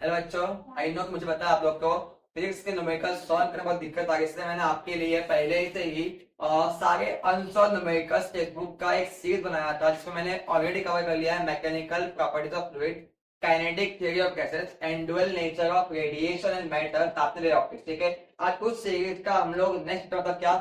Hello बच्चों, I know मुझे पता है आप लोग को फिजिक्स के न्यूमेरिकल सॉल्व करने में बहुत दिक्कत आ गई, इसलिए मैंने आपके लिए पहले ही से ही सारे अनसॉल्व न्यूमेरिकल्स टेक्स्ट का एक सीरीज बनाया था, जिसमें मैंने ऑलरेडी कवर कर लिया है mechanical properties of fluid, kinetic theory of gases and dual nature of radiation and matter, आपने ले ऑप्टिक्स। ठीक है, आज उस सीरीज का हम लोग नेक्स्ट मतलब क्या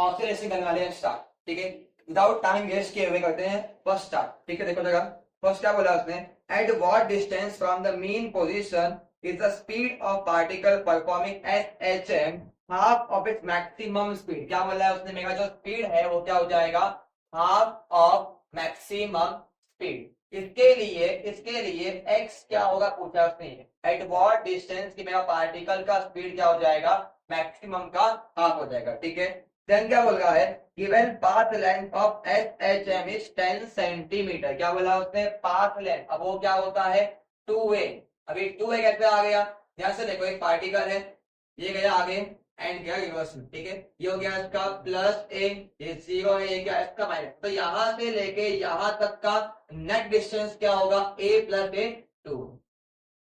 ऑसिलेशन करने वाले हैं स्टार्ट। ठीक है, विदाउट टाइम वेस्ट किए हुए करते हैं फर्स्ट स्टार्ट। ठीक है, देखो जगह फर्स्ट क्या बोला उसने, at what distance from the mean position is the speed of particle performing SHM half of its maximum speed। क्या बोला है उसने, मेरा जो स्पीड है वो क्या हो जाएगा, हाफ ऑफ मैक्सिमम स्पीड। इसके लिए x क्या होगा पूछा उसने, एट व्हाट डिस्टेंस की मेरा पार्टिकल का स्पीड क्या हो जाएगा, मैक्सिमम का हाफ हो जाएगा। ठीक है, देन क्या बोल रहा है, given path length of SHM is 10 centimetre. क्या बोला उसने, पाथ लेंथ, अब वो क्या होता है, 2a। अभी 2a कैसे आ गया, ध्यान से देखो, एक पार्टिकल है, ये गया आगे एंड गया रिवर्स में। ठीक है, ये हो गया इसका प्लस a, ये 0 है, ये क्या इसका माइनस, तो यहां से लेके यहां तक का नेट डिस्टेंस क्या होगा, a प्लस a 2।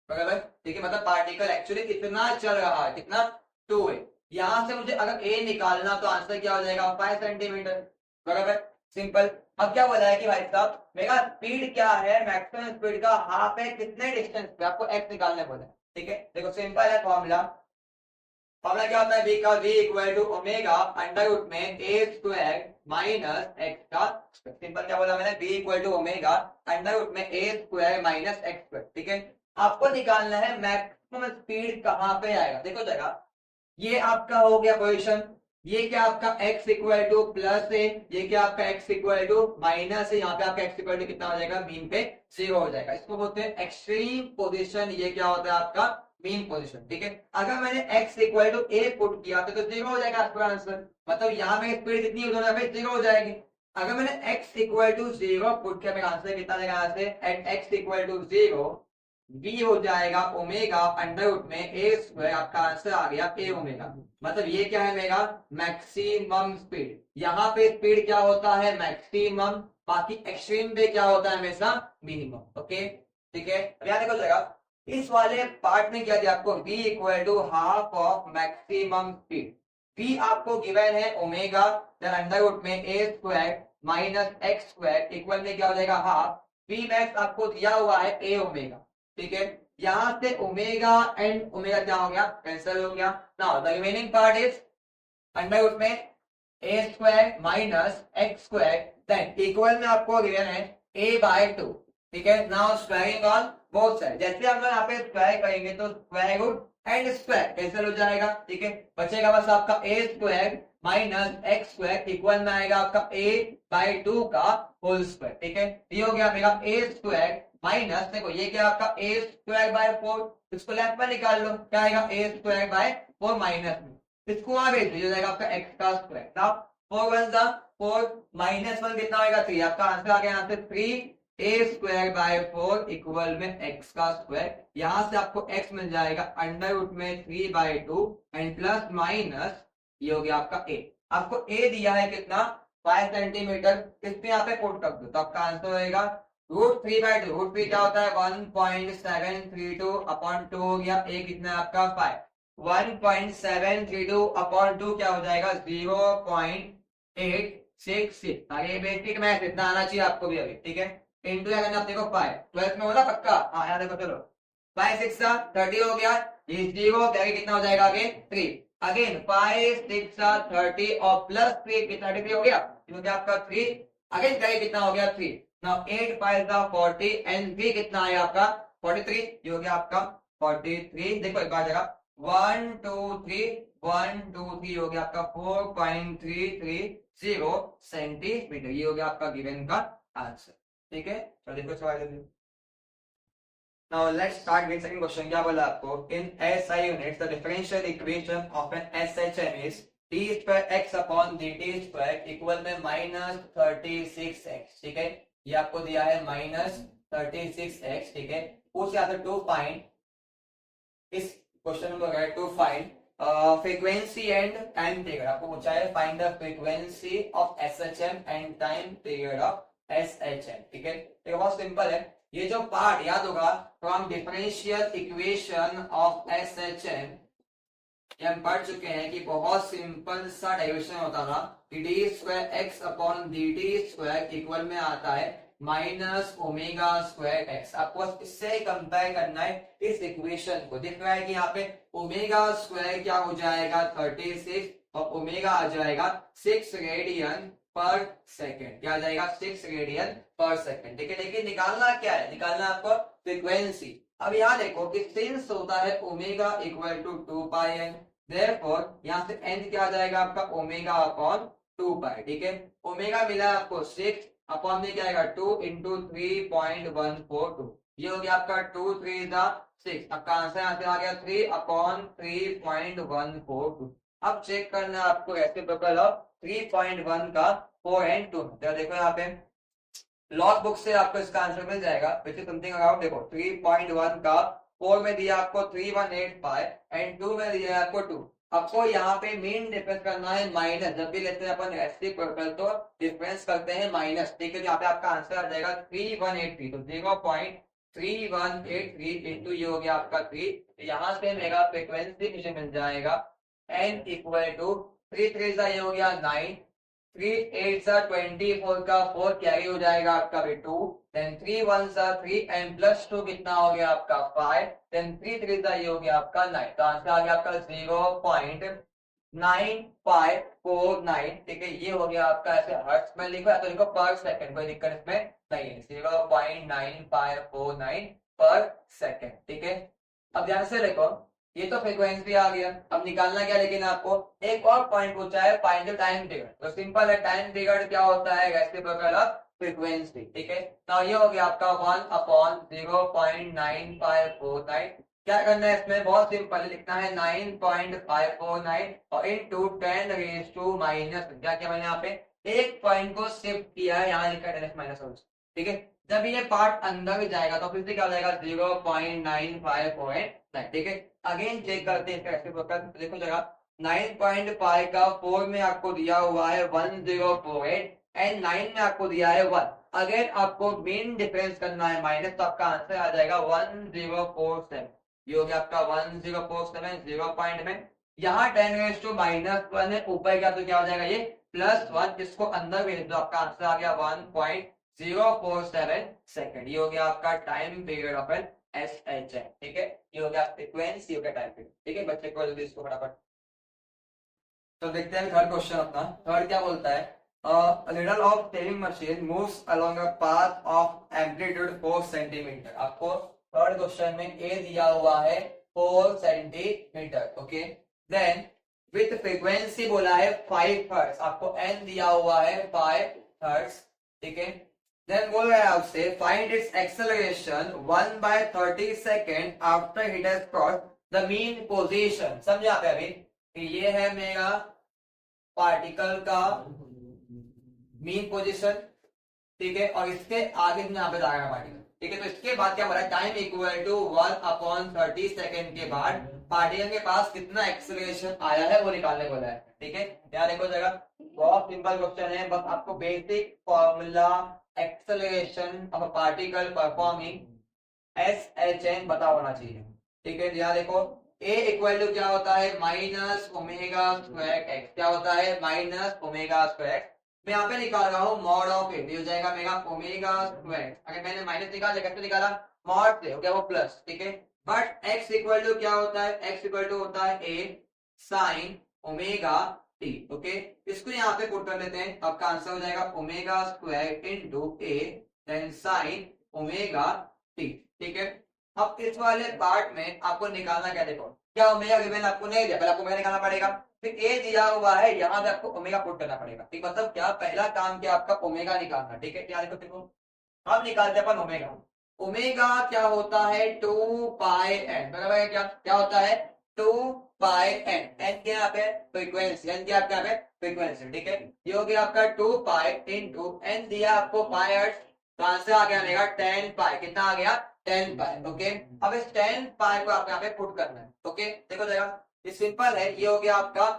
बराबर। ठीक है, मतलब पार्टिकल एक्चुअली कितना चल रहा है, कितना, 2a। यहां से मुझे अगर a निकालना तो आंसर क्या हो जाएगा, 5 सेंटीमीटर। बराबर, सिंपल। अब क्या बोला है कि भाई साहब मेरा स्पीड क्या है, मैक्सिमम स्पीड का हाफ है कितने डिस्टेंस पे, आपको x निकालने बोला है। ठीक है, देखो सिंपल है फॉर्मूला। फॉर्मूला क्या होता है, v का, v equal to omega under root में a स्क्वायर माइनस x का। सिंपल क्या बोला मैंने, v equal to omega under root में a square minus x square. ठीक है, आपको निकालना है मैक्सिमम स्पीड कहां पे आएगा। देखो जगह, ये आपका हो गया पोजीशन, ये क्या आपका x इक्वल टू प्लस है, ये क्या आपका x इक्वल टू माइनस है, यहाँ पे आपका x इक्वल टू कितना हो जाएगा, मीन पे 0 हो जाएगा। इसको बोलते हैं एक्सट्रीम पोजीशन, ये क्या होता है आपका मीन पोजीशन। ठीक है, अगर मैंने x equal to a put किया तो 0 हो जाएगा आपका आंसर, मतलब यहाँ पे स्पीड कितनी हो जाएगी, 0 हो जाएगी। अगर मैंने x इक्वल टू 0 पुट किया, मेरा आंसर कितना जाएगा, यहाँ से at x equal to 0 v हो जाएगा ओमेगा अंडर रूट में a स्क्वायर, आपका आंसर आ गया a ओमेगा। मतलब ये क्या है मेरा मैक्सिमम स्पीड, यहाँ पे स्पीड क्या होता है, मैक्सिमम, बाकी एक्सट्रीम पे क्या होता है हमेशा मिनिमम। ओके, ठीक है, अब यहाँ देखो जरा, इस वाले पार्ट में क्या दिया आपको, v equal to half of maximum speed. v आपको गिवन है ओमेगा, देन अंडर रूट में a square minus x square equal में क्या हो जाएगा, हाफ। v मैक्स आपको दिया हुआ है a ओमेगा। ठीक है, यहां से ओमेगा एंड ओमेगा क्या हो गया, कैंसिल हो गया। Now the remaining part is under root में a square minus x square, then equal में आपको गिवन है a बाय 2। ठीक है, now squaring on both side, जैसे हम लोग यहाँ पे स्क्वायर करेंगे तो square root and square cancel हो जाएगा। ठीक है, बचेगा बस आपका a square minus x square equal में आएगा आपका a बाय 2 का होल स्क्वायर। ठीक है, ये हो गया मेरा a स्क्वायर माइनस, देखो ये क्या आपका a स्क्वायर बाय 4, इसको लेफ्ट में निकाल लो, क्या आएगा a स्क्वायर बाय 4 माइनस में, इसको वहां भेज दीजिए, जाएगा आपका x का स्क्वायर। नाउ 4 1 जा 4 माइनस 1 कितना होगा, 3। आपका आंसर आ गया यहाँ से 3 a स्क्वायर बाय 4 इक्वल में x का स्क्वायर। यहां से आपको x मिल जाएगा अंडर रूट में 3 बाय 2 एंड प्लस माइनस ये हो गया आपका a। आपको a दिया है कितना, 5 सेंटीमीटर, इसको यहाँ पे पुट कर दो तो आपका आंसर होगा रूट 3 बाय 2। रूट 3 क्या होता है, 1.732 अपॉन 2 हो गया, a कितना है आपका 5, 1.732 अपॉन 2 क्या हो जाएगा, 0.866। आगे बेसिक मैथ इतना आना चाहिए आपको भी अभी। ठीक है, इंटू क्या करना, देखो 5 12 में होना पक्का, हाँ यहाँ देखो, चलो 5 6 30 हो गया, ये 0 आगे कितना हो जाएगा, आगे 3, अगेन 5 6 30 और प्लस 3 कितना 33 हो गया, क्योंकि आपका 3 अगेन क्या कितना हो गया 3। नाउ 8 5 40 एंड 3 कितना आया आपका 43, ये हो गया आपका 43। देखो एक बार जगह 1 2 3 1 2 3 हो गया आपका 4.330 सेंटीमीटर, ये हो गया आपका गिवन का आंसर। ठीक है, चलो देखो सवाल। Now let's start with second question। क्या बोला आपको, in SI units the differential equation of an SHM is t square x upon dt square equal में minus 36x। ठीक है, ये आपको दिया है minus 36x। ठीक है, पूछ रहा था टू फाइंड, इस क्वेश्चन में अगर to find frequency and time period, आपको पूछा है find the frequency of SHM and time period of SHM। ठीक है, बहुत सिंपल है, ये जो पार्ट याद होगा from differential equation of S H N, हम पढ़ चुके हैं कि बहुत सिंपल सा डेरिवेशन होता था कि D square x upon D T square equal में आता है माइनस ओमेगा स्क्वायर एक्स। आपको इससे कंपेयर करना है इस इक्वेशन को। दिख रहा है कि यहाँ पे ओमेगा स्क्वायर क्या हो जाएगा 36 और ओमेगा आ जाएगा 6 रेडियन पर सेकेंड। क्या आ जाएगा 6 रेडियन पर सेकेंड। ठीक है, लेकिन निकालना क्या है, निकालना आपको फ्रीक्वेंसी। अब यहाँ देखो कि सिंस होता है omega equal to 2 pi N, therefore यहाँ से एन क्या आ जाएगा आपका ओमेगा अपॉन 2 पाई। ठीक है, ओमेगा मिला है आपको 6 अपॉन में क्या आएगा 2 इंटू 3.142। ये हो गया आपका 2 3 जा 6। आपका आंसर यहाँ से आ गया 3 अपॉन 3.142। अब चेक करना आपको रेसिप्रोकल ऑफ 3.1 का 4 एंड 2। देखो यहाँ पे लॉग बुक से आपको इसका आंसर मिल जाएगा विच इज समथिंग अराउंड, देखो 3.1 का 4 में दिया आपको 3185 एंड 2 में दिया है आपको 2। आपको यहाँ पे मीन डिफरेंस करना है माइनस। जब भी लेते हैं अपन रेसिप्रोकल तो डिफरेंस करते हैं माइनस। ठीक है, यहाँ पे आपका आंसर आ जाएगा 3183। तो 0.3183 इंटू ये हो गया आपका 3। यहाँ से मेरा फ्रिक्वेंसी मुझे मिल जाएगा n इक्वल टू 3 3 ये हो गया 9, 3 8 24 का 4 कैरी हो जाएगा आपका भी 2, देन 3 1 3 एंड प्लस 2 कितना हो गया आपका 5, देन 3 3 ये हो गया आपका 9। तो आंसर आ गया आपका 0.9549। ठीक है, ये हो गया आपका, ऐसे हर्ट्ज में लिखो या तो लिखो पर सेकंड, कोई दिक्कत इसमें नहीं है। 0.9549 पर सेकंड। ठीक है, अब ध्यान से देखो ये तो फ्रीक्वेंसी आ गया। अब निकालना क्या, लेकिन आपको एक और पॉइंट पूछा है फाइंड द टाइम पीरियड। तो सिंपल है, टाइम पीरियड क्या होता है रेसिप्रोकल ऑफ फ्रीक्वेंसी। ठीक है, तो ये हो गया आपका 1 अपॉन 0.9549। क्या करना है इसमें, बहुत सिंपल लिखना है 9.549 और इनटू 10 रेज टू माइनस। क्या किया मैंने यहाँ पे एक पॉइंट को शिफ्ट किया है, यहाँ लिखा है 10 माइनस। ठीक है, जब ये पार्ट अंदर जाएगा तो फिर से क्या हो जाएगा 0.9549। ठीक है, अगेन चेक करते हैं इसका रेसिप्रोकल। देखो जरा 9.5 का 4 में आपको दिया हुआ है 1048 एंड 9 में आपको दिया है 1। अगेन आपको मीन डिफरेंस करना है माइनस, तो आपका आंसर आ जाएगा 1047। ये हो गया आपका 1047 0 पॉइंट में। यहाँ 10 रेज टू माइनस 1 है, ऊपर क्या तो क्या हो जाएगा ये +1। इसको अंदर भेज दो, आपका आंसर आ गया 1.047 सेकेंड। ये हो गया आपका time period of N S H है। ठीक है, ये हो गया फ्रीक्वेंसी, हो गया टाइम पीरियड। ठीक है बच्चे को जल्दी इसको फटाफट। तो देखते हैं थर्ड क्वेश्चन अपना। थर्ड क्या बोलता है, needle of sewing machine moves along a path of amplitude 4 centimetre. आपको थर्ड क्वेश्चन में ए दिया हुआ है 4 centimetre. Okay, then with frequency बोला है 5 हर्ट्ज, आपको एन दिया हुआ है 5 हर्ट्ज। ठीक है, देन बोल रहा है आपसे find its acceleration 1/30 second after it has crossed the mean position. समझा पे अभी कि ये है मेरा पार्टिकल का मीन पोजीशन। ठीक है, और इसके आगे में यहाँ पे जाएगा पार्टिकल। ठीक है, तो इसके बाद क्या बोला है टाइम इक्वल टू 1/30 सेकेंड के बाद पार्टिकल के पास कितना एक्सेलरेशन आया है वो निकालने बोला है। ठीक है, यहाँ देखो जगह बहुत सिंपल क्वेश्चन है, बस आपको basic formula acceleration of a particle performing S H N पता होना चाहिए। ठीक है, यहाँ देखो ए इक्वल टू क्या होता है माइनस ओमेगा स्क्वायर एक्स। क्या होता है माइनस ओमेगा स्क्वायर एक्स। मैं यहाँ पे निकाल रहा हूँ मॉड ऑफ ए, हो जाएगा मेरा ओमेगा स्क्वायर। अगर मैंने माइनस निकाला कैसे निकाला मॉड से, हो गया वो प्लस। ठीक है, बट एक्स इक्वल टू क्या होता है, एक्स इक्वल टू होता है ए साइन ओमेगा टी। ओके, इसको यहाँ पे पुट कर लेते हैं, आपका आंसर हो जाएगा omega square into A then sine omega T. ठीक है, अब इस वाले पार्ट में आपको निकालना क्या, देखो क्या ओमेगा गिवन आपको नहीं दिया, पहले आपको ओमेगा निकालना पड़ेगा, फिर ए दिया हुआ है यहाँ पे आपको ओमेगा पुट करना पड़ेगा। ठीक, मतलब क्या पहला काम क्या आपका ओमेगा निकालना। ठीक है, क्या देखो हम निकालते हैं अपन ओमेगा। ओमेगा क्या होता है 2 पाई एन, बराबर है क्या, क्या होता है 2 पाई एन। एन क्या यहाँ पे फ्रीक्वेंसी, एन क्या आपका यहाँ पे फ्रीक्वेंसी। ठीक है, ये हो गया आपका 2 पाई इंटू एन दिया आपको पाई हर्ट्ज, तो आंसर आ गया मेरा 10 पाई। कितना आ गया 10 पाई। ओके, अब इस 10 पाई को आपको यहाँ पे पुट करना है। ओके, देखो जरा ये सिंपल है, ये हो गया आपका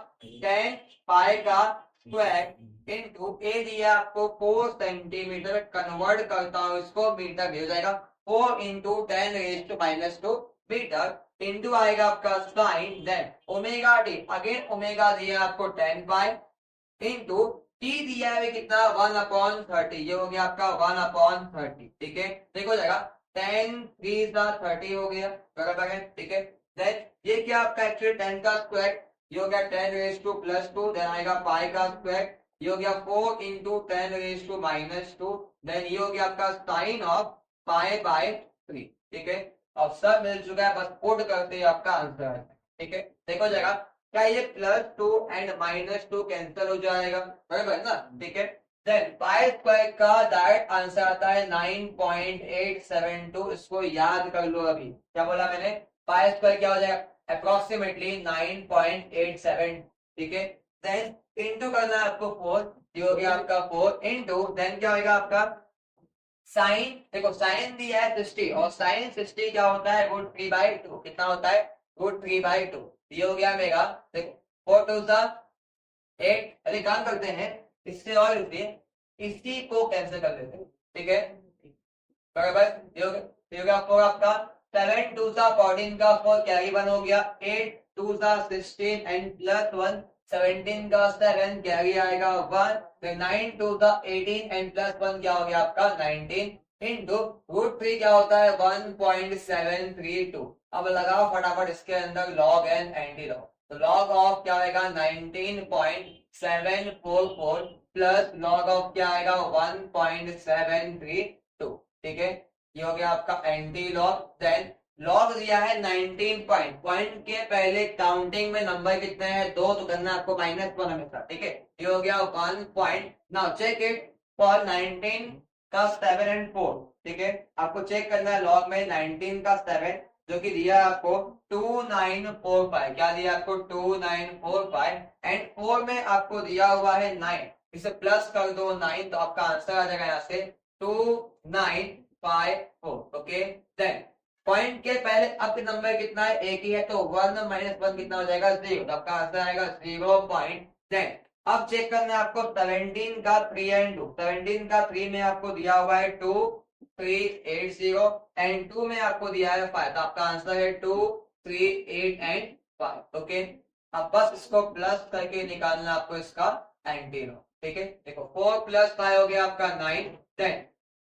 10 पाई का स्क्वायर इनटू ए दिया आपको 4 सेंटीमीटर, कन्वर्ट करता हूँ इसको मीटर में, हो जाएगा 4 इंटू 10⁻⁻² मीटर इंटू आएगा आपका sine then omega t, again omega दिया आपको 10 पाई इंटू टी दिया है कितना 1/30, ये हो गया आपका 1/30, ठीक है। देखो जाएगा 10 3 30 हो गया, बराबर है, ठीक है। देन ये क्या आपका एक्चुअली 10 का स्क्वायर, ये हो गया 10⁻², देन आएगा पाई का स्क्वायर, ये हो गया 4 इंटू 10⁻², देन ये हो गया आपका साइन ऑफ पाई/3, ठीक है। अब सब मिल चुका है, बस पुट करते हैं आपका आंसर, ठीक है। देखो जाएगा क्या ये +2 एंड -2 कैंसिल हो जाएगा, बराबर है ना, ठीक है। देन पाई स्क्वायर का डायरेक्ट आंसर आता है 9.872, इसको याद कर लो। अभी क्या बोला मैंने, पाई स्क्वायर क्या हो जाएगा अप्रोक्सीमेटली 9.87, ठीक है। देन इंटू करना है आपको 4, ये हो गया आपका 4 इंटू देन क्या होगा आपका साइन, देखो साइन दिया है 60 और साइन 60 क्या होता है √3/2, कितना होता है √3/2, ये हो गया मेगा। देखो 4 2 8, अरे काम करते हैं इससे और इसी को कैंसिल कर लेते हैं, ठीक है, बराबर। ये हो गया 4 आपका 7 2 14 का 4 कैरी 1 हो गया, 8 2 16 एंड +1 17 का 7 कैरी आएगा 1, फिर 9 2 18 एंड +1 क्या हो गया आपका 19 इंटू √3 क्या होता है 1.732। अब लगाओ फटाफट इसके अंदर लॉग एंड एंटी लॉग, तो लॉग ऑफ क्या आएगा 19.744 प्लस लॉग ऑफ क्या आएगा 1.732, ठीक है। ये हो गया आपका एंटी लॉग। देन लॉग दिया है 19 पॉइंट के पहले काउंटिंग में नंबर कितने हैं 2, तो करना आपको -1 हमेशा, ठीक है। ये हो गया 1 point. Now check it for 19 का 7 एंड 4, ठीक है। आपको चेक करना है लॉग में 19 का 7 जो कि दिया है आपको 2945, क्या दिया आपको 2945 एंड 4 में आपको दिया हुआ है 9, इसे प्लस कर दो 9, तो आपका आंसर आ जाएगा यहाँ से 2954, ओके। देन पॉइंट के पहले अब नंबर कितना है एक ही है, तो 1 - 1 कितना हो जाएगा 0, तो आपका आंसर आएगा 0 पॉइंट। देन अब चेक करना है आपको 17 का 3 एंड 2, 17 का 3 में आपको दिया हुआ है 2380 एंड 2 में आपको दिया है 5, तो आपका आंसर है 238 एंड 5, ओके। अब बस इसको प्लस करके निकालना आपको इसका एंटीनो, ठीक है। देखो 4 + 5 हो गया आपका 9, देन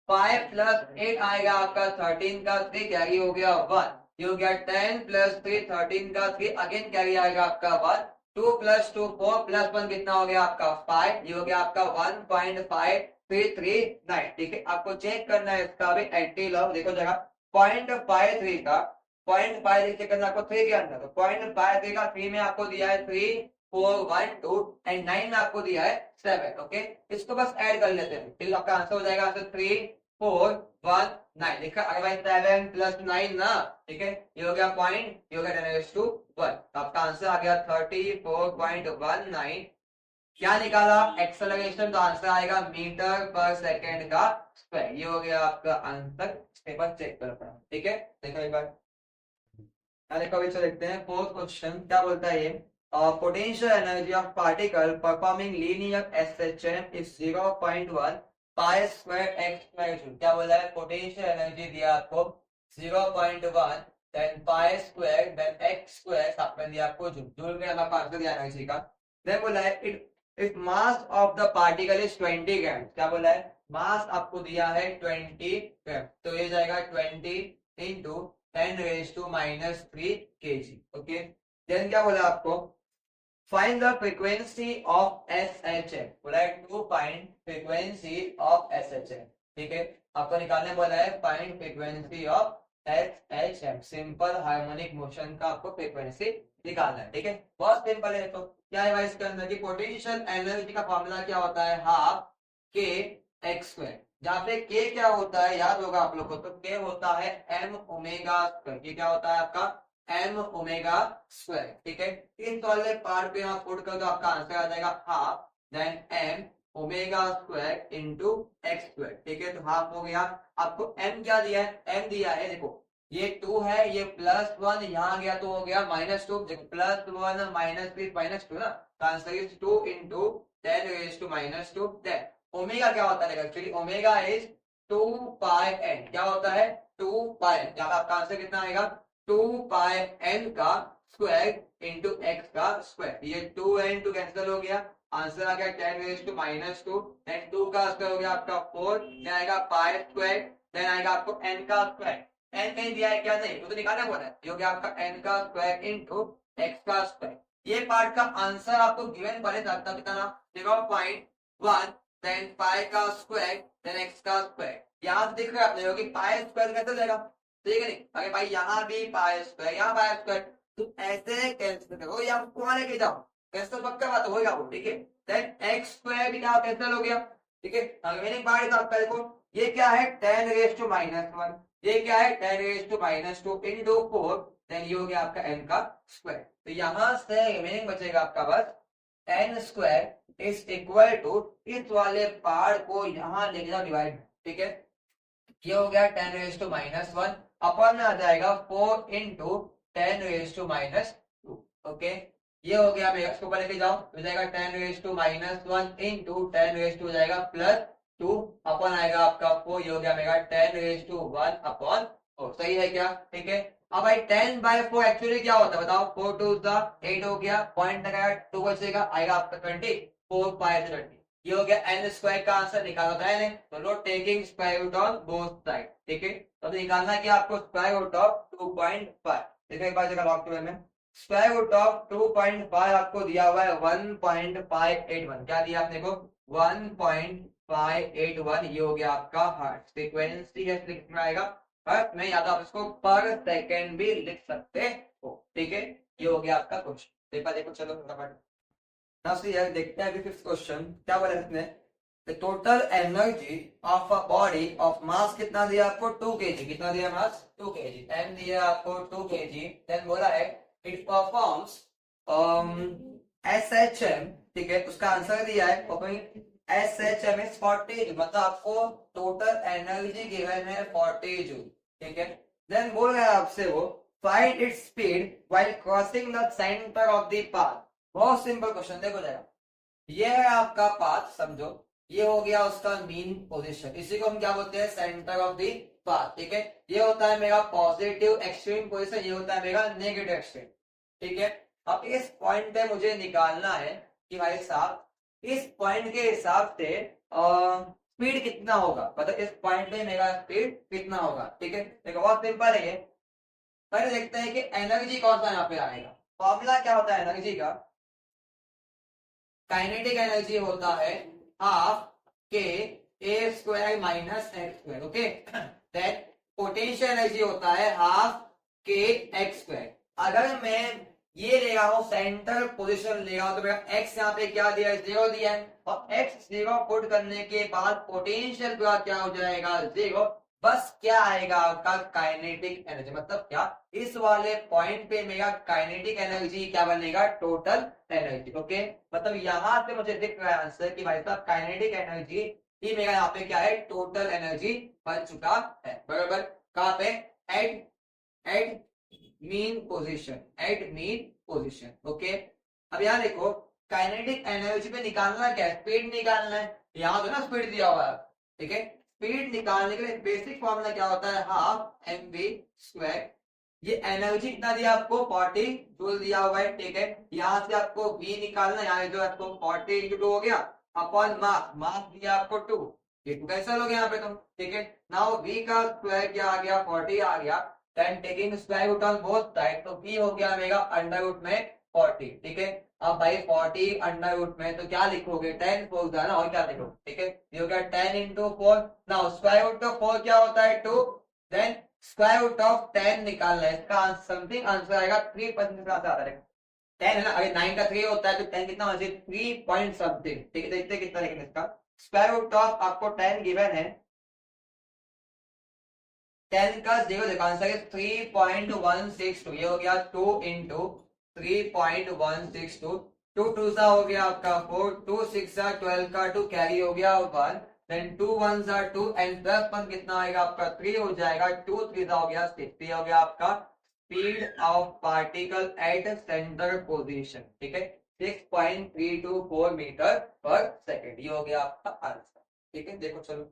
5 + 8 आएगा आपका 13 का 3 कैरी हो गया 1, ये हो गया 10 + 3 13 का 3 अगेन कैरी आएगा आपका 1, 2 + 2 4 + 1 कितना हो गया आपका 5, ये हो गया आपका 1.539, ठीक है। आपको चेक करना है इसका भी एंटी लॉग, देखो जगह 0.53 का 0.53 चेक करना आपको 3 के अंदर, तो 0.53 का 3 में आपको दिया है 3 4 1 2 एंड 9 में आपको दिया है 7, ओके। इसको बस ऐड कर लेते हैं, फिर आपका आंसर हो जाएगा 3 4 1 9, देखा अदरवाइज 7 + 9 ना, ठीक है। ये हो गया पॉइंट, ये हो गया 10⁻1, तो आपका आंसर आ गया 34.19। क्या निकाला एक्सेलरेशन, तो आंसर आएगा मीटर पर सेकेंड का स्क्वायर, ये हो गया आपका आंसर। एक बार चेक कर पाए, ठीक है। देखो एक बार देखो अभी देखते हैं फोर्थ क्वेश्चन क्या बोलता है ये, potential energy of particle performing linear SHM is 0.1 pi square x square joule. क्या बोला है, पोटेंशियल एनर्जी दिया आपको 0.1 then pi square then x square, साथ में दिया आपको जूल, जूल में हमारा आंसर दिया एनर्जी का। देन बोला है if mass of the particle is 20 ग्राम, क्या बोला है मास आपको दिया है 20 ग्राम, तो ये जाएगा 20 इंटू 10⁻³ kg, ओके। देन क्या बोला आपको find the frequency of SHM, बोला है to find frequency of SHM, ठीक है। आपको निकालने बोला है find frequency of SHM, simple harmonic motion का आपको फ्रीक्वेंसी निकालना है, ठीक है। बहुत सिंपल है। तो क्या है इसके अंदर की पोटेंशियल एनर्जी का फॉर्मूला क्या होता है हाफ के एक्स स्क्वायर, जहाँ पे के क्या होता है याद होगा आप लोग को, तो के होता है m ओमेगा स्क्वायर, ये क्या होता है आपका m ओमेगा स्क्वायर, ठीक है। इन वाले पार्ट पे आप पुट कर दो, आपका आंसर आ जाएगा half then m omega square into x square, ठीक है। तो हाफ हो गया। आपको m क्या दिया है, m दिया है देखो ये 2 है, ये +1 यहाँ गया तो हो गया -2, +1 -3 -2 ना, तो answer is 2 into 10⁻²। Then omega क्या होता है actually, omega is 2 pi n, क्या होता है 2 पाई, यहाँ पे आपका आंसर कितना आएगा 2 पाई n का स्क्वायर इंटू एक्स का स्क्वायर। ये 2 एन 2 कैंसिल हो गया, आंसर आ गया 10 रेज टू माइनस 2, देन 2 का स्क्वायर हो गया आपका 4, देन आएगा पाई स्क्वायर, देन आएगा आपको n का स्क्वायर। n कहीं दिया है क्या? नहीं, वो तो निकालना बोला है। ये हो गया आपका n का स्क्वायर इंटू एक्स का स्क्वायर। ये पार्ट का आंसर आपको गिवन पहले था कितना 0.1, देन पाई का स्क्वायर, देन एक्स का स्क्वायर। यहाँ से दिख रहा है अपने कि पाई स्क्वायर कैसे जाएगा, ठीक है नहीं? अरे भाई यहाँ भी पाई स्क्वायर, यहाँ पाई स्क्वायर, तो ऐसे कैंसिल करो या वहां लेके जाओ, कैंसिल पक्का बात होगा वो, ठीक है। देन एक्स स्क्वायर भी क्या कैंसिल हो गया, ठीक है। रिमेनिंग पार्ट था आपका, देखो ये क्या है 10 रेज टू माइनस 1, ये क्या है 10 रेज टू माइनस 2 इंटू 4, देन ये हो गया आपका n का स्क्वायर। तो यहां से रिमेनिंग बचेगा आपका बस n square is equal to इस वाले पार्ट को यहां लेके जाओ डिवाइड, ठीक है। ये हो गया 10 रेज टू माइनस 1, अपन में आ जाएगा 4 into 10 raise to minus 2, okay. ये हो गया, मेरा इसको ऊपर लेके जाओ, हो जाएगा 10 raise to minus 1 into 10 raise to हो जाएगा प्लस 2 अपन आएगा आपका 4, ये हो गया मेरा 10 रेज टू 1 अपॉन 4, सही है क्या? ठीक है। अब भाई 10 बाय 4 एक्चुअली क्या होता है बताओ, 4 टू 8 हो गया, पॉइंट लगाया 2 बचेगा, आएगा आपका 20, 4 पाई से 20, ये हो गया n स्क्वायर का आंसर निकाला था मैंने। तो लो taking square root on both side, ठीक है। तो निकालना है कि आपको स्क्वायर रूट ऑफ 2.5, देखो एक बार जगह लॉक में स्क्वायर रूट ऑफ 2.5 आपको दिया हुआ है 1.581, क्या दिया आपने को 1.581, ये हो गया आपका हर्ट्ज। फ्रीक्वेंसी है लिखना आएगा हर्ट्ज में, या तो आप इसको पर सेकेंड भी लिख सकते हो, ठीक है। ये हो गया आपका क्वेश्चन। देखो चलो फटाफट यार देखते हैं अभी फिफ्थ क्वेश्चन क्या बोला इसने। The total energy of a body of mass कितना दिया आपको 2 kg, कितना दिया मास 2 kg, एम दिया आपको 2 kg, देन बोला है इट परफॉर्म्स SHM, ठीक है। उसका आंसर दिया है SHM इज 40, मतलब आपको टोटल एनर्जी गिवन है 40 जूल, ठीक है। देन बोल रहा है आपसे वो find its speed while crossing the centre of the path. बहुत सिंपल क्वेश्चन, देखो जरा, ये है आपका पाथ, समझो ये हो गया उसका मीन पोजीशन, इसी को हम क्या बोलते हैं सेंटर ऑफ द पाथ, ठीक है। ये होता है मेरा पॉजिटिव एक्सट्रीम पोजीशन, ये होता है मेरा नेगेटिव एक्सट्रीम, ठीक है। अब इस पॉइंट पे मुझे निकालना है कि भाई साहब इस पॉइंट के हिसाब से स्पीड कितना होगा, मतलब इस पॉइंट पे मेरा स्पीड कितना होगा, ठीक है। देखो बहुत सिंपल है ये, पहले देखते हैं कि एनर्जी कौन सा यहाँ पे आएगा। फॉर्मूला क्या होता है एनर्जी का, काइनेटिक एनर्जी होता है half k A square minus x square, okay. Then potential energy होता है हाफ के एक्स स्क्वायर। अगर मैं ये ले रहा हूं सेंटर पोजीशन ले रहा हूं तो मेरा एक्स यहाँ पे क्या दिया है 0 दिया है, और एक्स 0 पुट करने के बाद पोटेंशियल का क्या हो जाएगा 0, बस क्या आएगा आपका काइनेटिक एनर्जी, मतलब क्या इस वाले पॉइंट पे मेरा काइनेटिक एनर्जी क्या बनेगा टोटल एनर्जी, ओके। मतलब यहां से मुझे दिख रहा है आंसर कि भाई साहब काइनेटिक एनर्जी ही मेरा यहाँ पे क्या है टोटल एनर्जी बन चुका है, बराबर। कहाँ पे at at mean position, at mean position, okay. अब यहाँ देखो काइनेटिक एनर्जी पे निकालना क्या है, स्पीड निकालना है, यहाँ तो ना स्पीड दिया हुआ है, ठीक है। स्पीड निकालने के लिए बेसिक फॉर्मूला क्या होता है हाफ एम वी स्क्वायर। ये एनर्जी कितना दिया आपको 40 जूल दिया हुआ है, ठीक है। यहाँ से आपको v निकालना, यहाँ जो आपको 40 इंटू 2 हो गया अपॉन मास, मास दिया आपको 2, ये 2 कैंसिल हो गया यहाँ पे तो, ठीक है। नाउ v का स्क्वायर क्या आ गया 40 आ गया, then taking square root on both side, तो v हो गया मेरा अंडर रूट में 40, ठीक है। अब भाई 40 अंडर रूट में तो क्या लिखोगे 10 4 ना, और क्या लिखोगे, ठीक है। ये हो गया 10 इंटू 4, नाउ स्क्वायर रूट ऑफ 4 क्या होता है 2, देन स्क्वायर रूट ऑफ 10 निकालना है, इसका समथिंग आंसर आएगा 3% से आता है 10 है ना, अगर 9 का 3 होता है तो 10 कितना होना चाहिए 3 पॉइंट समथिंग, ठीक है। देखते हैं कितना लेकिन इसका स्क्वायर रूट ऑफ आपको 10 गिवन है, 10 का 0 देखो आंसर है 3.162, ये हो गया 2 इंटू 3.162, 2 2 सा हो गया आपका 4, 2 6 सा 12 का 2 कैरी हो गया 1, देन 2 1 सा 2 एंड प्लस 1 कितना आएगा आपका 3 हो जाएगा, 2 3 सा हो गया 6, ये हो गया आपका speed of particle at centre position, ठीक है 6.324 मीटर पर सेकेंड, ये हो गया आपका आंसर, ठीक है। देखो चलो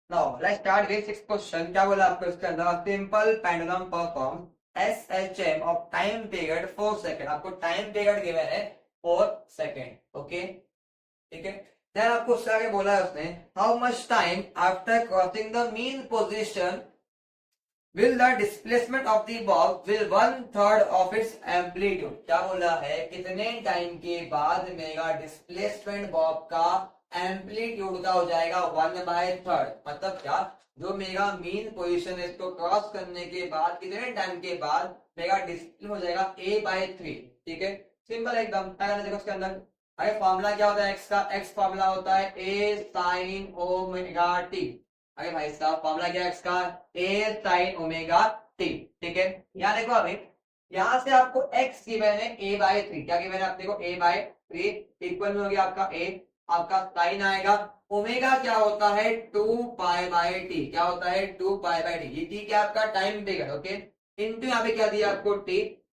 now let's start with six question. क्या बोला आपको इसके अंदर? Simple pendulum perform SHM of time period 4 second. आपको टाइम पीरियड गिवन है 4 सेकंड। ओके, ठीक है। देन आपको उससे आगे बोला है उसने, how much time after crossing the mean position will the displacement of the bob will 1/3 of its amplitude। क्या बोला है? कितने टाइम के बाद मेगा डिस्प्लेसमेंट बॉब का एम्पलीट्यूड का हो जाएगा 1/3। मतलब क्या? जो मेगा मीन पोजीशन है इसको क्रॉस करने के बाद कितने टाइम के बाद मेगा डिस्प्लेस हो जाएगा a/3। ठीक है, सिंपल एकदम। देखो उसके अंदर अरे फॉर्मूला क्या होता है एक्स का? एक्स फॉर्मूला होता है a sin ओमेगा t। अरे भाई साहब फॉर्मूला क्या है एक्स का? ए साइन ओमेगा टी। ठीक है, यहाँ देखो अभी, यहाँ से आपको एक्स गिवन है a/3। क्या गिवन है आप देखो? a/3 इक्वल में हो गया आपका a, आपका साइन आएगा। ओमेगा क्या होता है? 2π/t। क्या होता है? 2π/t। ये t क्या आपका टाइम पीरियड। ओके, इनटू यहाँ पे क्या दिया आपको? t।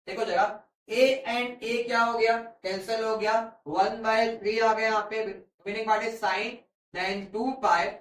देखो जरा a एंड a क्या हो गया? कैंसिल हो गया। 1/3 आ गया यहाँ पे, meaning part is sine, then 2π।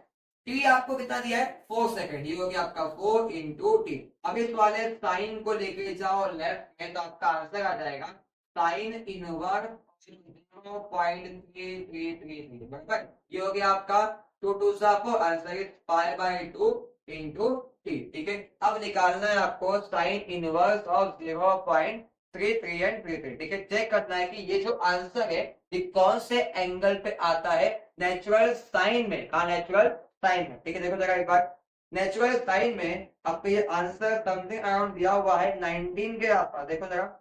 T आपको कितना दिया है? 4 सेकंड। ये हो गया आपका 4 इंटू टी। अब इस वाले साइन को लेके जाओ लेफ्ट में तो आपका आंसर आ जाएगा साइन इनवर्स 0.3333। बराबर, ये हो गया आपका 2 2 4। Answer is 5/2 into T. ठीक है, अब निकालना है आपको साइन इनवर्स ऑफ 0.33 एंड 33। ठीक है, चेक करना है कि ये जो आंसर है ये कौन से एंगल पे आता है? नेचुरल साइन में। कहा? नेचुरल साइन में। ठीक है, देखो जरा एक बार, नेचुरल साइन में आपको ये आंसर समथिंग अराउंड दिया हुआ है 19 के आसपास। देखो जरा,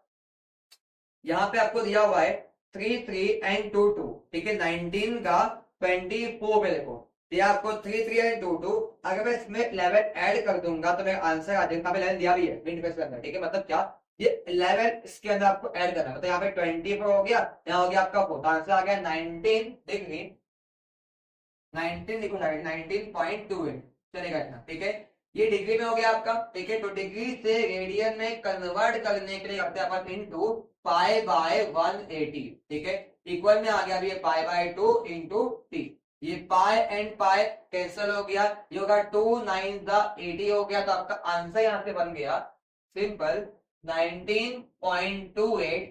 यहाँ पे आपको दिया हुआ है 3 एंड 2 ठीक है, 19 का 24 पे देखो ये आपको 3 एंड 2 अगर मैं इसमें 11 ऐड कर दूंगा तो मेरा आंसर आ जाएगा। 11 दिया भी है प्रिंट के अंदर। ठीक है, मतलब क्या? ये 11 इसके अंदर आपको ऐड करना है। मतलब यहाँ पे 24 हो गया, यहाँ हो गया आपका 4, आंसर आ गया 19 डिग्री 19 लिखो, 19.28 चलेगा इतना। ठीक है, ये डिग्री में हो गया आपका। ठीक है, तो डिग्री से रेडियन में कन्वर्ट करने के लिए करते हैं अपन इनटू π/180। ठीक है, इक्वल में आ गया अभी π/2 इंटू टी। ये पाई एंड पाई कैंसिल हो गया, ये होगा 2 9 80 हो गया। तो आपका आंसर यहाँ से बन गया सिंपल 19.28।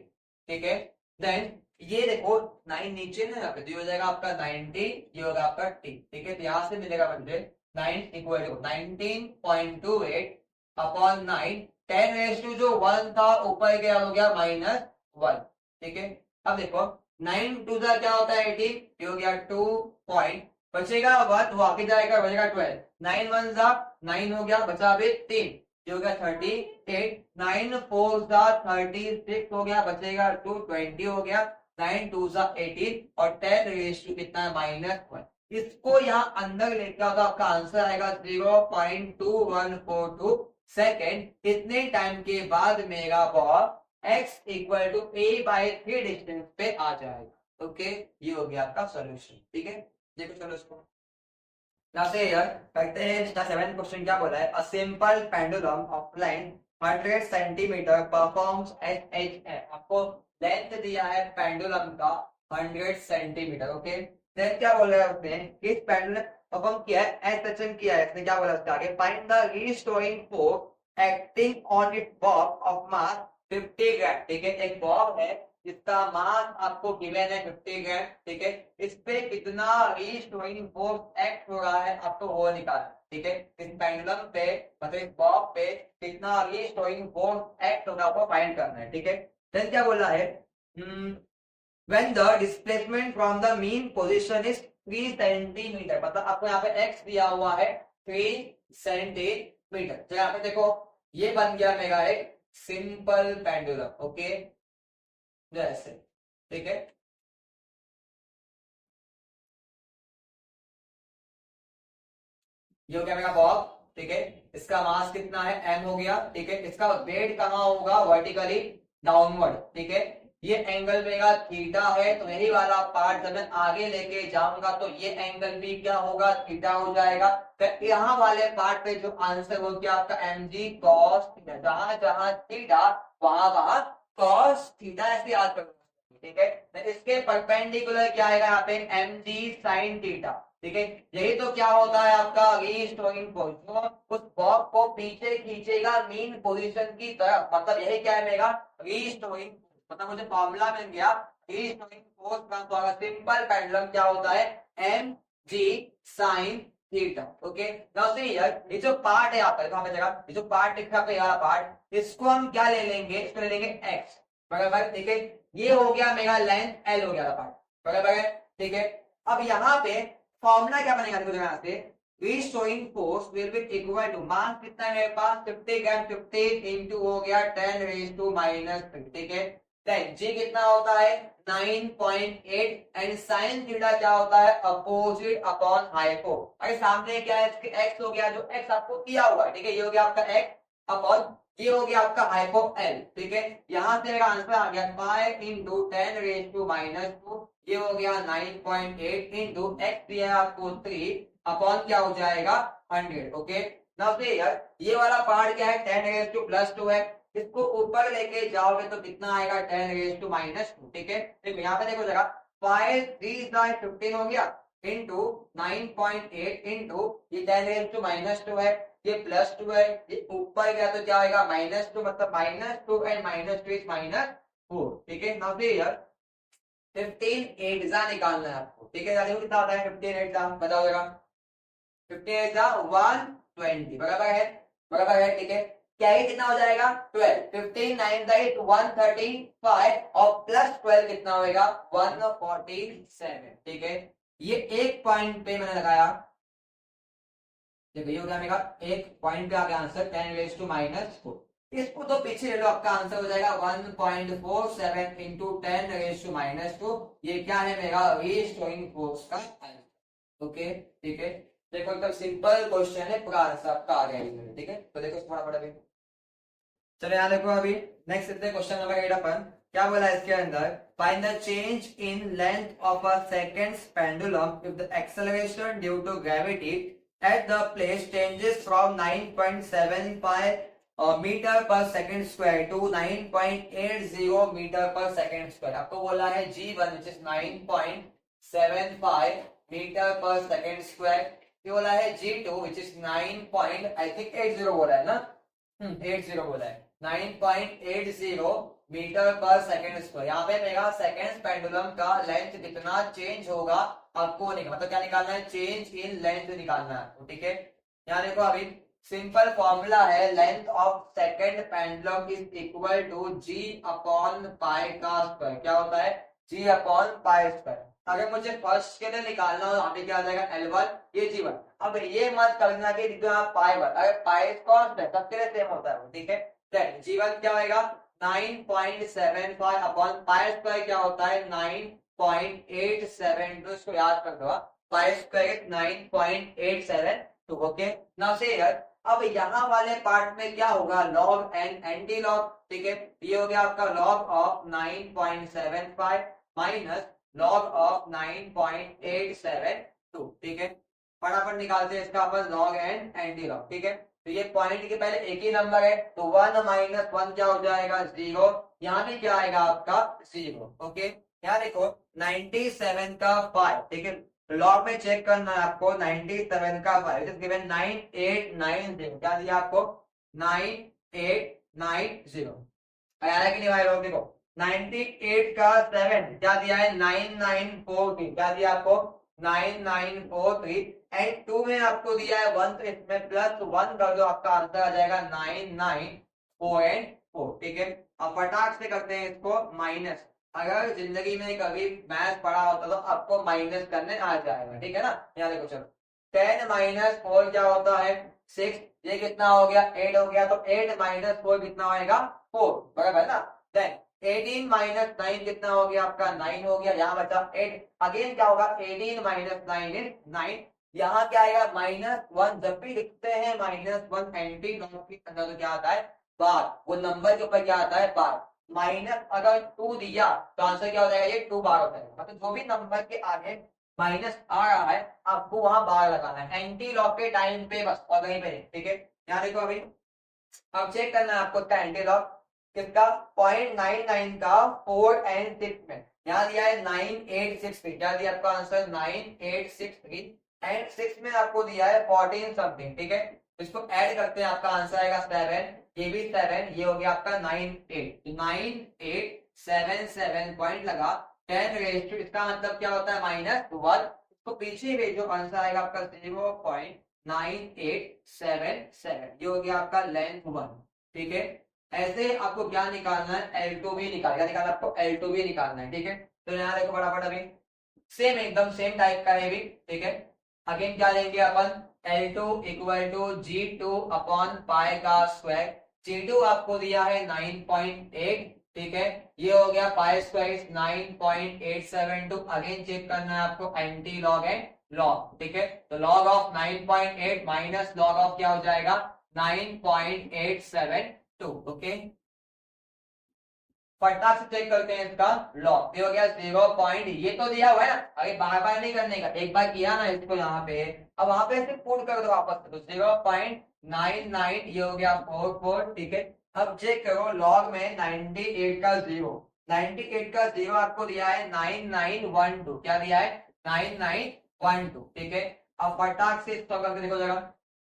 ठीक है, देन ये देखो 9 नीचे ना यहाँ पे, तो ये हो जाएगा आपका 90, ये होगा आपका टी। ठीक है, तो यहाँ से मिलेगा मुझे 9 इक्वल टू 19.28 अपॉन 9। 10 जो 1 था ऊपर गया हो गया -1। ठीक है, अब देखो 9 2 क्या होता है 18, ये हो गया 2 पॉइंट, बचेगा 1 वापिस जाएगा, बचेगा 12। 9 1 9 हो गया, बचा अभी 3, ये हो गया 38। 9 4 36 हो गया, बचेगा 2 20 हो गया। 9 2 18 और 10 रेज टू कितना है? -1। इसको यहाँ अंदर लेके आओ तो आपका आंसर आएगा 0.2142 सेकेंड। इतने टाइम के बाद मेगा bob x equal to a/3 distance पे आ जाएगा। ओके, ये हो गया आपका सॉल्यूशन। ठीक है, देखो चलो इसको यहाँ से यार करते हैं। 7 क्वेश्चन क्या बोला है? A simple pendulum of length 100 centimetre performs at H. आपको लेंथ दिया है पेंडुलम का 100 सेंटीमीटर। ओके, देन क्या बोल रहा है उसने? इस पेंडुलम परफॉर्म किया है, एसएचएम किया है इसने। क्या बोला उसके आगे? Find the restoring force acting on it Bob of mass 50 ग्राम। ठीक है, एक बॉब है जिसका मास आपको गिवन है 50 ग्राम। ठीक है, इस पे कितना रीस्टोरिंग फोर्स एक्ट हो रहा है आपको वो निकालना है। ठीक है, इस पेंडुलम पे मतलब इस बॉब पे कितना रीस्टोरिंग फोर्स एक्ट होगा आपको फाइंड करना है। ठीक है, देन क्या बोला है? when the displacement from the mean position is 3 centimetre. मतलब आपको यहाँ पे x दिया हुआ है 3 सेंटीमीटर। तो यहाँ पे देखो ये बन गया मेरा एक सिंपल पेंडुलम। ओके, जैसे ठीक है, ये हो गया मेरा बॉब। ठीक है, इसका मास कितना है? m हो गया। ठीक है, इसका वेट कहाँ होगा? Vertically downward. ठीक है, ये एंगल मेरा थीटा है, तो यही वाला पार्ट जब मैं आगे लेके जाऊंगा तो ये एंगल भी क्या होगा? थीटा हो जाएगा। तो यहाँ वाले पार्ट पे जो आंसर हो गया आपका mg cos थीटा। जहां जहां थीटा वहां वहां cos थीटा, ऐसे याद करो। ठीक है, तो इसके परपेंडिकुलर क्या आएगा यहाँ पे? mg sin theta. ठीक है। यही तो क्या होता है आपका रीस्टोरिंग फोर्स, उस बॉब को पीछे खींचेगा मीन पोजीशन की तरफ, मतलब यही क्या है मेरा रीस्टोरिंग, मतलब मुझे फॉर्मूला मिल गया रीस्टोरिंग फोर्स का। तो अगर सिंपल पेंडुलम क्या होता है M G sine theta. Okay, now see here, ये जो पार्ट है आपका वहां पे जगह, ये जो पार्ट दिख रहा है ये वाला पार्ट, इसको हम क्या ले लेंगे, इसको ले लेंगे एक्स, बराबर। ठीक है, ये हो गया मेरा लेंथ एल हो गया पार्ट, बराबर है। ठीक है, अब यहाँ पे फॉर्मूला क्या बनेगा, देखो यहाँ से restoring force will be equal to, mass कितना है मेरे पास 50 ग्राम, 50 इंटू हो गया 10 रेज टू -3। ठीक है, देन जी कितना होता है 9.8 एंड साइन थीटा क्या होता है अपोजिट अपॉन हाइपो। अरे सामने क्या है इसके एक्स हो गया, जो एक्स आपको दिया हुआ है। ठीक है, ये हो गया आपका एक्स अपॉन ये हो गया आपका हाइपो एल। ठीक है, यहां से मेरा आंसर आ गया 5 इंटू 10 रेज टू -2, ये हो गया 9.8 इंटू एक्स दिया है आपको 3 अपॉन क्या हो जाएगा 100। ओके, नाउ से यार ये वाला पार्ट क्या है 10 रेज टू +2 है, इसको ऊपर लेके जाओगे तो कितना आएगा 10 रेज टू -2। ठीक है, देखो यहाँ पे देखो जरा 5 3 15 हो गया इंटू 9.8 इंटू ये 10 रेज टू -2 है, ये +2 है, ये ऊपर गया तो क्या आएगा -2, मतलब -2 एंड -2 इज -4। ठीक है, नाउ से यार 15 8 निकालना है आपको। ठीक है, देखो कितना होता है 15 8 बताओ जरा, 15 120, बराबर है, बराबर है। ठीक है, कैरी कितना हो जाएगा 12, 15 9 135 और +12 कितना होगा 147। ठीक है, ये एक पॉइंट पे मैंने लगाया, देखो ये हो गया मेरा एक पॉइंट पे आ गया आंसर 10 रेज टू -4। इसको तो पीछे ले लो, आपका आंसर हो जाएगा 1.47 इंटू 10 रेज टू -2। ये क्या है मेरा रीस्टोरिंग फोर्स का आंसर। ओके, ठीक है, देखो एकदम सिंपल क्वेश्चन है, पूरा आंसर आपका आ गया इसमें। ठीक है, तो देखो थोड़ा बड़ा भी, चलो यहाँ देखो अभी नेक्स्ट देखते हैं क्वेश्चन नंबर 8 अपन क्या बोला है इसके अंदर, find the change in length of a seconds pendulum if the acceleration due to gravity at the place changes from 9.75 meter per second square to 9.80 meter per second square। आपको बोला है G1 which is 9.75 meter per second square, ये बोला है G2 which is 9.80 बोला है ना, 80 बोला है 9.80 मीटर पर सेकेंड स्क्वायर। यहाँ पे मेरा सेकेंड पेंडुलम का लेंथ कितना चेंज होगा आपको निकालना, मतलब क्या निकालना है चेंज इन लेंथ निकालना है आपको। ठीक है, यहाँ देखो अभी सिंपल फॉर्मूला है length of second pendulum is equal to G upon pi का स्क्वायर। क्या होता है जी अपॉन पाई स्क्वायर। अगर मुझे फर्स्ट के लिए निकालना हो यहाँ पे क्या आ जाएगा L1 ये G1। अब ये मत करना कि पाई वन, अगर पाई कॉन्स्ट है सबके लिए सेम होता है। ठीक है, G1 क्या होगा 9.75 अपॉन पाई स्क्वायर क्या होता है 9.87, तो इसको याद कर दो, पाई स्क्वायर 9.87। ओके, नाउ से यार अब यहाँ वाले पार्ट में क्या होगा लॉग एंड एंटी लॉग। ठीक है, ये हो गया आपका log of 9.75 minus log of 9.872। ठीक है, फटाफट निकालते हैं इसका अपन लॉग एंड एंटी लॉग। ठीक है, तो ये पॉइंट के पहले एक ही नंबर है तो 1 - 1 क्या हो जाएगा 0, यहाँ भी क्या आएगा आपका 0। ओके, यहाँ देखो 97 का 5। ठीक है, लॉग में चेक करना है आपको 97 का 5 इट इज गिवन 9890, क्या दिया आपको 9890 आया कि नहीं भाई लोग। देखो 98 का 7 क्या दिया है 9943, क्या दिया आपको 9943 एंड 2 में आपको दिया है 1 तो इसमें +1 कर दो, आपका आंसर आ जाएगा 994। ठीक है, अब फटाक से करते हैं इसको माइनस। अगर जिंदगी में कभी मैथ पढ़ा होता तो आपको माइनस करने आ जाएगा। ठीक है ना, यहाँ देखो चलो 10 - 4 क्या होता है 6, ये कितना हो गया 8 हो गया, तो 8 - 4 कितना होएगा 4, बराबर ना। देन 18 - 9 कितना हो गया आपका 9 हो गया, यहाँ बचा 8, अगेन क्या होगा 18 - 9 इज 9, यहाँ क्या आएगा -1। जब भी लिखते हैं -1 एंटी लॉग के अंदर तो क्या आता है बार, वो नंबर के ऊपर क्या आता है बार। माइनस अगर 2 दिया तो आंसर क्या हो जाएगा ये 2 बार होता है, मतलब जो भी नंबर के आगे माइनस आ रहा है आपको वहां बार लगाना है एंटी लॉग के टाइम पे बस, और कहीं पे नहीं। ठीक है, यहाँ देखो अभी अब चेक करना है आपको एंटी लॉग किसका 0.99 का 4 एंड 6 में, यहाँ दिया है 9863, क्या दिया आपका आंसर 9863 एंड 6 में आपको दिया है 14 समथिंग, ठीक है। इसको ऐड करते हैं, आपका आंसर आएगा 7, ये भी 7, ये हो गया आपका 9 8, 9 8 7 7 पॉइंट लगा 10 रेज टू, इसका मतलब क्या होता है -1, तो पीछे भेजो, आंसर आएगा आपका 0.9877, ये हो गया आपका लेंथ 1, ठीक है। ऐसे आपको क्या निकालना है, L2 भी निकालना है, आपको L2 भी निकालना है, ठीक है। तो यहाँ देखो फटाफट, अभी सेम एकदम सेम टाइप का है भी, ठीक है। अगेन क्या लेंगे अपन, L2 equal to G2 upon pi का स्क्वायर, G2 आपको दिया है 9.8, ठीक है। ये हो गया पाई स्क्वायर 9.872, अगेन चेक करना है आपको एंटी लॉग एंड लॉग, ठीक है। तो log of 9.8 minus log of क्या हो जाएगा 9.872, ओके। फटाक से चेक करते हैं इसका लॉग, ये हो गया 0 पॉइंट, ये तो दिया हुआ है ना, अरे बार बार नहीं करने का, एक बार किया ना इसको यहाँ पे, अब वहां पे सिर्फ पुट कर दो वापस, तो 0.99, ये हो गया 44, ठीक है। अब चेक करो लॉग में 98 का 0, 98 का 0 आपको दिया है 9912, क्या दिया है 9912, ठीक है। अब फटाक से इसको करके देखो जरा,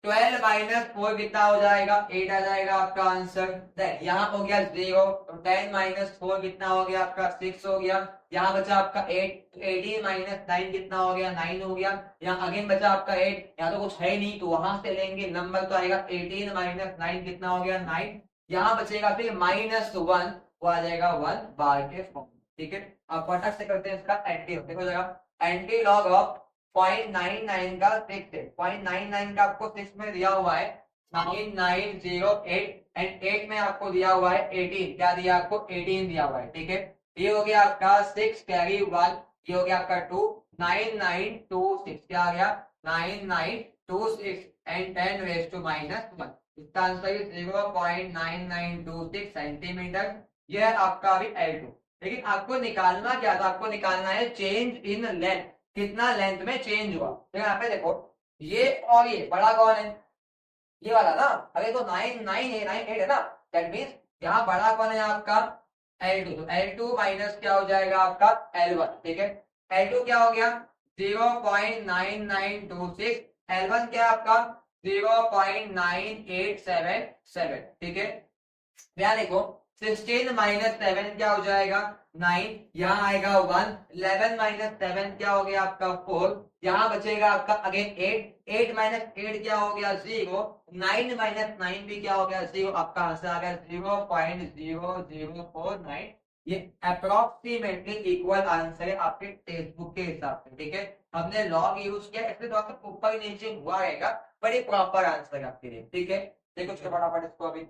12 माइनस 4 कितना हो जाएगा 8 आ जाएगा आपका आंसर, यहाँ हो गया 0, तो 10 माइनस 4 कितना हो गया आपका 6 हो गया, यहाँ बचा आपका 8, 18 माइनस 9 कितना हो गया 9 हो गया, यहाँ अगेन बचा आपका 8, यहाँ तो कुछ है नहीं, तो वहां से लेंगे नंबर, तो आएगा 18 माइनस 9 कितना हो गया 9, यहाँ बचेगा फिर -1, वो आ जाएगा 1 बार के फॉर्म, ठीक है। अब फटाक से करते हैं इसका एंटी, देखो जरा, एंटी लॉग ऑफ 0.99 का 6 है, 0.99 का आपको 6 में दिया हुआ है 9908, एंड 8 में आपको दिया हुआ है 18, क्या दिया आपको 18 दिया हुआ है, ठीक है। ये हो गया आपका 6 कैरी 1, ये हो गया आपका 2, 9926, क्या आ गया 9926 एंड 10 रेज टू -1, इसका आंसर 0.9926 सेंटीमीटर, यह है आपका अभी L2। लेकिन आपको निकालना क्या था, आपको निकालना है चेंज इन लेंथ, कितना लेंथ में चेंज हुआ, तो यहाँ पे देखो ये और ये बड़ा कौन है, ये वाला ना, अरे तो 9 8 है ना, दैट मीन्स यहाँ बड़ा कौन है आपका L2, तो L2 माइनस क्या हो जाएगा आपका L1, ठीक है। L2 क्या हो गया 0.9926, L1 क्या है आपका 0.9877, ठीक है। यहाँ देखो 16 माइनस 7 क्या हो जाएगा 9, यहाँ आएगा 1, 11 माइनस 7 क्या हो गया आपका 4, यहाँ बचेगा आपका अगेन 8, 8 माइनस 8 क्या हो गया 0, 9 माइनस 9 भी क्या हो गया 0, आपका आंसर आ गया 0.0049, ये अप्रोक्सीमेटली इक्वल आंसर है आपके टेक्स्ट बुक के हिसाब से, ठीक है। हमने लॉग यूज किया, इसलिए थोड़ा सा ऊपर नीचे हुआ रहेगा, बट ये प्रॉपर आंसर है आपके लिए, ठीक है। देखो फटाफट इसको अभी